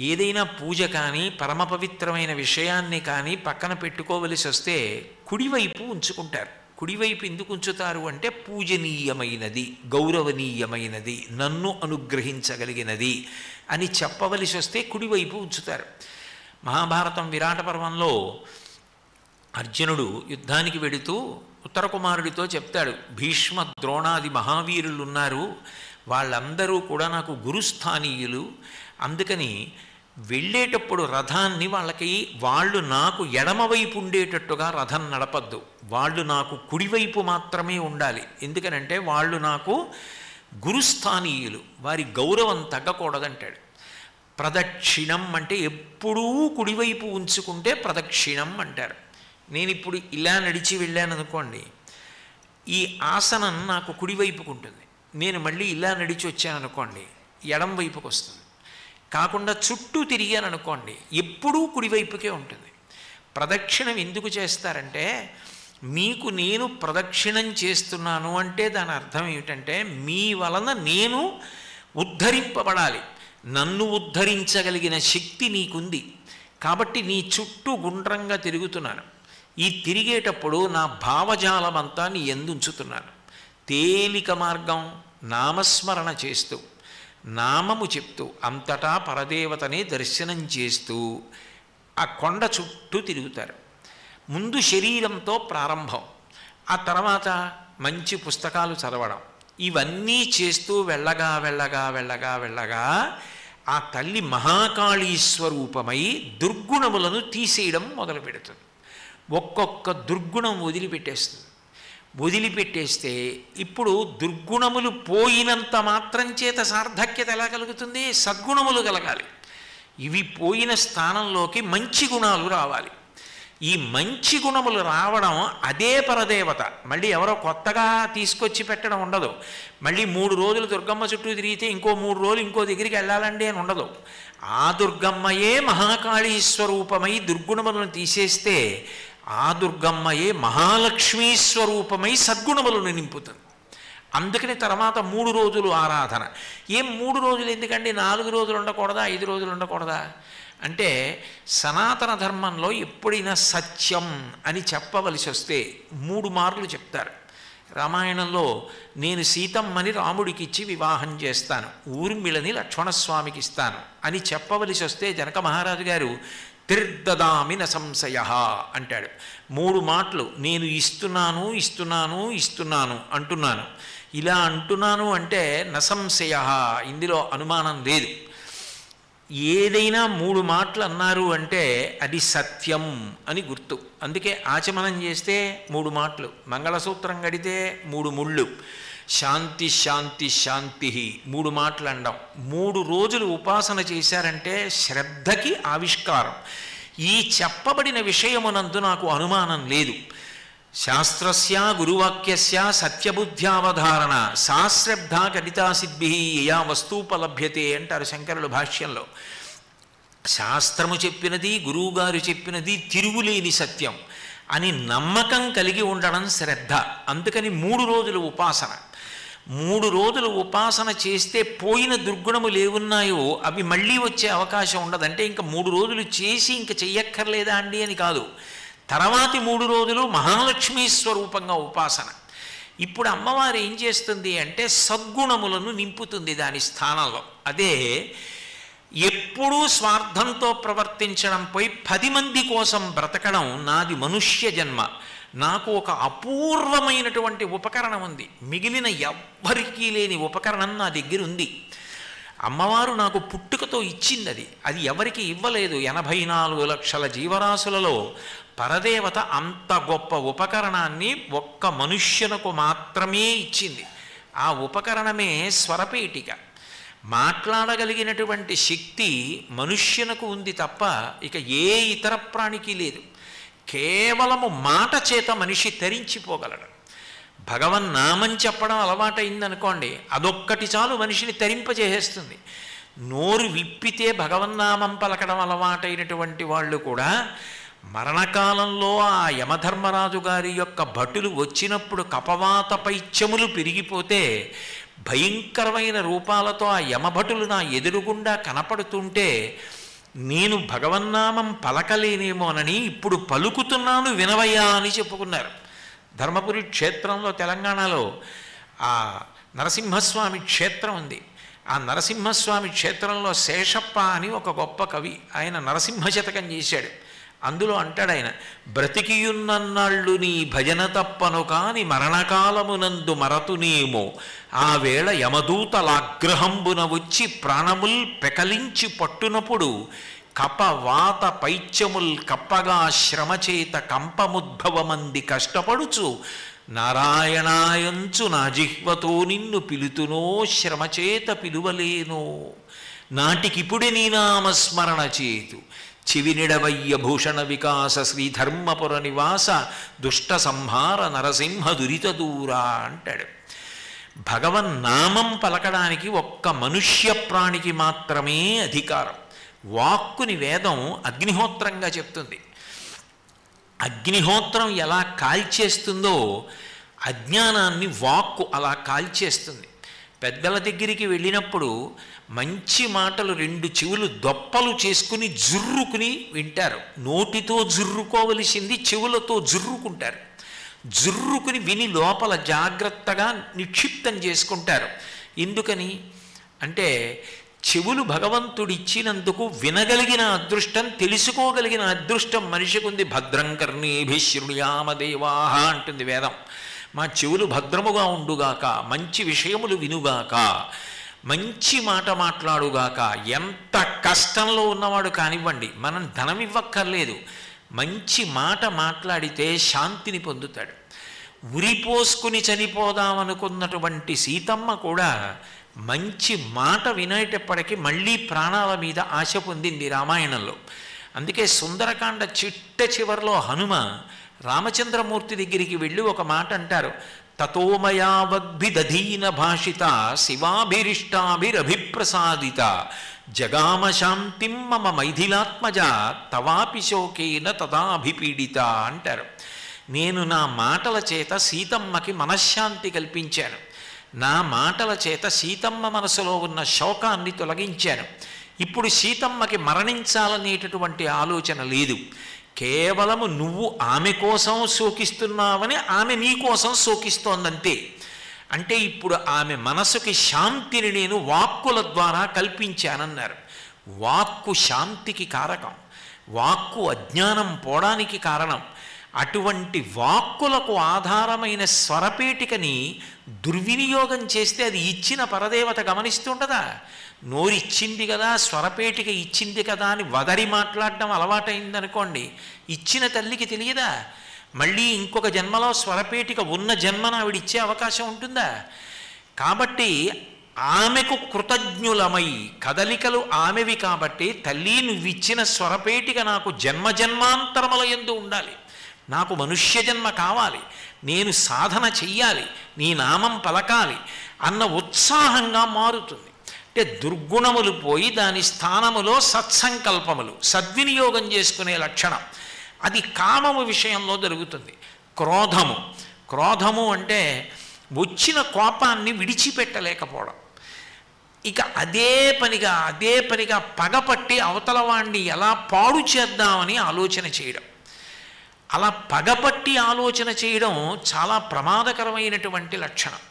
ఏదైనా పూజ కానీ పరమ పవిత్రమైన విషయాన్ని కానీ పక్కన పెట్టుకోవలసి వస్తే కుడివైపు ఉంచుకుంటారు. కుడివైపు ఎందుకు ఉంచుతారు అంటే పూజనీయమైనది, గౌరవనీయమైనది, నన్ను అనుగ్రహించగలిగినది అని చెప్పవలసి వస్తే కుడివైపు ఉంచుతారు. మహాభారతం విరాట పర్వంలో అర్జునుడు యుద్ధానికి వెడుతూ ఉత్తర కుమారుడితో చెప్తాడు, భీష్మ ద్రోణాది మహావీరులు ఉన్నారు, వాళ్ళందరూ కూడా నాకు గురుస్థానీయులు, అందుకని వెళ్ళేటప్పుడు రథాన్ని వాళ్ళు నాకు ఎడమవైపు ఉండేటట్టుగా రథం నడపద్దు, వాళ్ళు నాకు కుడివైపు మాత్రమే ఉండాలి, ఎందుకనంటే వాళ్ళు నాకు గురుస్థానీయులు, వారి గౌరవం తగ్గకూడదంటాడు. ప్రదక్షిణం అంటే ఎప్పుడూ కుడివైపు ఉంచుకుంటే ప్రదక్షిణం అంటారు. నేను ఇప్పుడు ఇలా నడిచి వెళ్ళాను అనుకోండి, ఈ ఆసనం నాకు కుడివైపుకు ఉంటుంది, నేను మళ్ళీ ఇలా నడిచి వచ్చాను అనుకోండి ఎడం వైపుకి వస్తుంది. కాకుండా చుట్టూ తిరిగాను అనుకోండి ఎప్పుడూ కుడివైపుకే ఉంటుంది. ప్రదక్షిణం ఎందుకు చేస్తారంటే, మీకు నేను ప్రదక్షిణం చేస్తున్నాను అంటే దాని అర్థం ఏమిటంటే మీ వలన నేను ఉద్ధరింపబడాలి, నన్ను ఉద్ధరించగలిగిన శక్తి నీకుంది కాబట్టి నీ చుట్టూ గుండ్రంగా తిరుగుతున్నాను. ఈ తిరిగేటప్పుడు నా భావజాలమంతా నీ ఎందుంచుతున్నాను. తేలిక మార్గం నామస్మరణ చేస్తూ, నామము చెప్తూ, అంతటా పరదేవతనే దర్శనం చేస్తూ ఆ కొండ చుట్టూ తిరుగుతారు. ముందు శరీరంతో ప్రారంభం, ఆ తర్వాత మంచి పుస్తకాలు చదవడం, ఇవన్నీ చేస్తూ వెళ్ళగా వెళ్ళగా వెళ్ళగా వెళ్ళగా ఆ తల్లి మహాకాళీ స్వరూపమై దుర్గుణములను తీసేయడం మొదలు పెడుతుంది. ఒక్కొక్క దుర్గుణం వదిలిపెట్టేస్తుంది. వదిలిపెట్టేస్తే ఇప్పుడు దుర్గుణములు పోయినంత మాత్రం చేత సార్థక్యత ఎలా కలుగుతుంది? సద్గుణములు కలగాలి. ఇవి పోయిన స్థానంలోకి మంచి గుణాలు రావాలి. ఈ మంచి గుణములు రావడం అదే పరదేవత, మళ్ళీ ఎవరో కొత్తగా తీసుకొచ్చి పెట్టడం ఉండదు. మళ్ళీ 3 రోజులు దుర్గమ్మ చుట్టూ తిరిగితే ఇంకో 3 రోజులు ఇంకో దగ్గరికి వెళ్ళాలండి అని ఉండదు. ఆ దుర్గమ్మయే మహాకాళీ స్వరూపమై దుర్గుణములను తీసేస్తే ఆ దుర్గమ్మయే మహాలక్ష్మీ స్వరూపమై సద్గుణములను నింపుతుంది. అందుకని తర్వాత 3 రోజులు ఆరాధన. ఏం 3 రోజులు ఎందుకండి, 4 రోజులు ఉండకూడదా, 5 రోజులు ఉండకూడదా అంటే, సనాతన ధర్మంలో ఎప్పుడైనా సత్యం అని చెప్పవలసి వస్తే 3 మార్లు చెప్తారు. రామాయణంలో నేను సీతమ్మని రాముడికి ఇచ్చి వివాహం చేస్తాను, ఊర్మిళని లక్ష్మణస్వామికి ఇస్తాను అని చెప్పవలసి వస్తే జనక మహారాజు గారు తిర్దదామి న సంశయ అంటాడు. 3 మాటలు నేను ఇస్తున్నాను ఇస్తున్నాను ఇస్తున్నాను అంటున్నాను. ఇలా అంటున్నాను అంటే నసంశయ, ఇందులో అనుమానం లేదు. ఏదైనా 3 మాటలు అన్నారు అంటే అది సత్యం అని గుర్తు. అందుకే ఆచమనం చేస్తే 3 మాటలు, మంగళసూత్రం గడితే 3 ముళ్ళు, శాంతి శాంతి శాంతి 3 మాటలు అండం. 3 రోజులు ఉపాసన చేశారంటే శ్రద్ధకి ఆవిష్కారం. ఈ చెప్పబడిన విషయమునందు నాకు అనుమానం లేదు. శాస్త్రస్య గురువాక్యస్య సత్యబుద్ధ్యావధారణ సాశ్రద్ధ కటితా సిద్భి యయా వస్తూపలభ్యతే అంటారు శంకరులు భాష్యంలో. శాస్త్రము చెప్పినది, గురువుగారు చెప్పినది తిరుగులేని సత్యం అని నమ్మకం కలిగి ఉండడం శ్రద్ధ. అందుకని 3 రోజులు ఉపాసన. 3 రోజులు ఉపాసన చేస్తే పోయిన దుర్గుణములు ఏమున్నాయో అవి మళ్ళీ వచ్చే అవకాశం ఉండదంటే ఇంకా 3 రోజులు చేసి ఇంక చెయ్యక్కర్లేదా అండి అని కాదు. తర్వాతి 3 రోజులు మహాలక్ష్మీ స్వరూపంగా ఉపాసన. ఇప్పుడు అమ్మవారు ఏం చేస్తుంది అంటే సద్గుణములను నింపుతుంది దాని స్థానంలో. అదే ఎప్పుడూ స్వార్థంతో ప్రవర్తించడం పోయి 10 మంది కోసం బ్రతకడం నాది మనుష్య జన్మ. నాకు ఒక అపూర్వమైనటువంటి ఉపకరణం ఉంది, మిగిలిన ఎవ్వరికీ లేని ఉపకరణం నా దగ్గర ఉంది. అమ్మవారు నాకు పుట్టుకతో ఇచ్చింది, అది ఎవరికి ఇవ్వలేదు. 84 లక్షల జీవరాశులలో పరదేవత అంత గొప్ప ఉపకరణాన్ని ఒక్క మనుష్యునకు మాత్రమే ఇచ్చింది. ఆ ఉపకరణమే స్వరపేటిక. మాట్లాడగలిగినటువంటి శక్తి మనుష్యునకు ఉంది తప్ప ఇక ఏ ఇతర ప్రాణికి లేదు. కేవలము మాట చేత మనిషి తరించిపోగలడు. భగవన్నామం చెప్పడం అలవాటైందనుకోండి, అదొక్కటి చాలు మనిషిని తరింపజేసేస్తుంది. నోరు విప్పితే భగవన్నామం పలకడం అలవాటైనటువంటి వాళ్ళు కూడా మరణకాలంలో ఆ యమధర్మరాజు గారి యొక్క భటులు వచ్చినప్పుడు కపవాత పైత్యములు పెరిగిపోతే భయంకరమైన రూపాలతో ఆ యమభటులు నా ఎదురుగుండా కనపడుతుంటే నేను భగవన్నామం పలకలేనేమోనని ఇప్పుడు పలుకుతున్నాను వినవయ్యా అని చెప్పుకున్నారు. ధర్మపురి క్షేత్రంలో తెలంగాణలో ఆ నరసింహస్వామి క్షేత్రం ఉంది. ఆ నరసింహస్వామి క్షేత్రంలో శేషప్ప అని ఒక గొప్ప కవి, ఆయన నరసింహ శతకం చేశాడు. అందులో అంటాడు ఆయన, బ్రతికియున్నన్నాళ్ళు నీ భజన తప్పను కాని మరణకాలమునందు మరతునేమో, ఆ వేళ యమదూతలాగ్రహంబున వచ్చి ప్రాణముల్ పెకలించి పట్టునప్పుడు, కప వాత పైత్యముల్ కప్పగా శ్రమచేత కంపముద్భవమంది కష్టపడుచు, నారాయణాయంచు నా జిహ్వతో నిన్ను పిలుతునో శ్రమచేత పిలువలేనో, నాటికిపుడి నీ నామస్మరణ చేతు, చివినిడవయ్య భూషణ వికాస శ్రీధర్మపుర నివాస దుష్ట సంహార నరసింహ దురిత దూరా అంటాడు. భగవన్నామం పలకడానికి ఒక్క మనుష్య ప్రాణికి మాత్రమే అధికారం. వాక్కుని వేదం అగ్నిహోత్రంగా చెప్తుంది. అగ్నిహోత్రం ఎలా కాల్చేస్తుందో అజ్ఞానాన్ని వాక్కు అలా కాల్చేస్తుంది. పెద్దల దగ్గరికి వెళ్ళినప్పుడు మంచి మాటలు రెండు చెవులు దొప్పలు చేసుకుని జుర్రుకుని వింటారు. నోటితో జుర్రుకోవలసింది చెవులతో జుర్రుకుంటారు. జుర్రుకుని విని లోపల జాగ్రత్తగా నిక్షిప్తం చేసుకుంటారు. ఎందుకని అంటే చెవులు భగవంతుడిచ్చినందుకు వినగలిగిన అదృష్టం, తెలుసుకోగలిగిన అదృష్టం మనిషికి ఉంది. భద్రం కర్ణేభిః శృణుయామ దేవాః అంటుంది వేదం. మా చెవులు భద్రముగా ఉండుగాక, మంచి విషయములు వినుగాక, మంచి మాట మాట్లాడుగాక. ఎంత కష్టంలో ఉన్నవాడు కానివ్వండి, మనం ధనం ఇవ్వక్కర్లేదు, మంచి మాట మాట్లాడితే శాంతిని పొందుతాడు. ఉరిపోసుకుని చనిపోదామనుకున్నటువంటి సీతమ్మ కూడా మంచి మాట వినేటప్పటికీ మళ్ళీ ప్రాణాల మీద ఆశ పొందింది రామాయణంలో. అందుకే సుందరకాండ చిట్ట చివరిలో హనుమ రామచంద్రమూర్తి దగ్గరికి వెళ్ళి ఒక మాట అంటారు, తతోమయావగ్భిదధీన భాషిత శివాభిరిష్టాభిరభిప్రసాదిత జగామ శాంతిం మమ మైథిలాత్మజ తవాపి శోకేన తదాభిపీడిత అంటారు. నేను నా మాటల చేత సీతమ్మకి మనశ్శాంతి కల్పించాను. నా మాటల చేత సీతమ్మ మనసులో ఉన్న శోకాన్ని తొలగించాను. ఇప్పుడు సీతమ్మకి మరణించాలనేటటువంటి ఆలోచన లేదు. కేవలము నువ్వు ఆమె కోసం శోకిస్తున్నావని ఆమె నీ కోసం శోకిస్తోందంతే. అంటే ఇప్పుడు ఆమె మనసుకి శాంతిని నేను వాక్కుల ద్వారా కల్పించానన్నారు. వాక్కు శాంతికి కారకం, వాక్కు అజ్ఞానం పోవడానికి కారణం. అటువంటి వాక్కులకు ఆధారమైన స్వరపేటికని దుర్వినియోగం చేస్తే అది ఇచ్చిన పరదేవత గమనిస్తుంటదా? నోరిచ్చింది కదా, స్వరపేటిక ఇచ్చింది కదా అని వదరి మాట్లాడడం అలవాటైందనుకోండి, ఇచ్చిన తల్లికి తెలియదా? మళ్ళీ ఇంకొక జన్మలో స్వరపేటిక ఉన్న జన్మను ఆవిడిచ్చే అవకాశం ఉంటుందా? కాబట్టి ఆమెకు కృతజ్ఞులమై, కదలికలు ఆమెవి కాబట్టి, తల్లి నువ్విచ్చిన స్వరపేటిక నాకు జన్మజన్మాంతరముల యందు ఉండాలి, నాకు మనుష్య జన్మ కావాలి, నేను సాధన చెయ్యాలి, నీ నామం పలకాలి అన్న ఉత్సాహంగా మారుతుంది. అంటే దుర్గుణములు పోయి దాని స్థానములో సత్సంకల్పములు, సద్వినియోగం చేసుకునే లక్షణం. అది కామము విషయంలో జరుగుతుంది. క్రోధము అంటే వచ్చిన కోపాన్ని విడిచిపెట్టలేకపోవడం, ఇక అదే పనిగా పగపట్టి అవతల వాణ్ణి ఎలా పాడు చేద్దామని ఆలోచన చేయడం. అలా పగపట్టి ఆలోచన చేయడం చాలా ప్రమాదకరమైనటువంటి లక్షణం.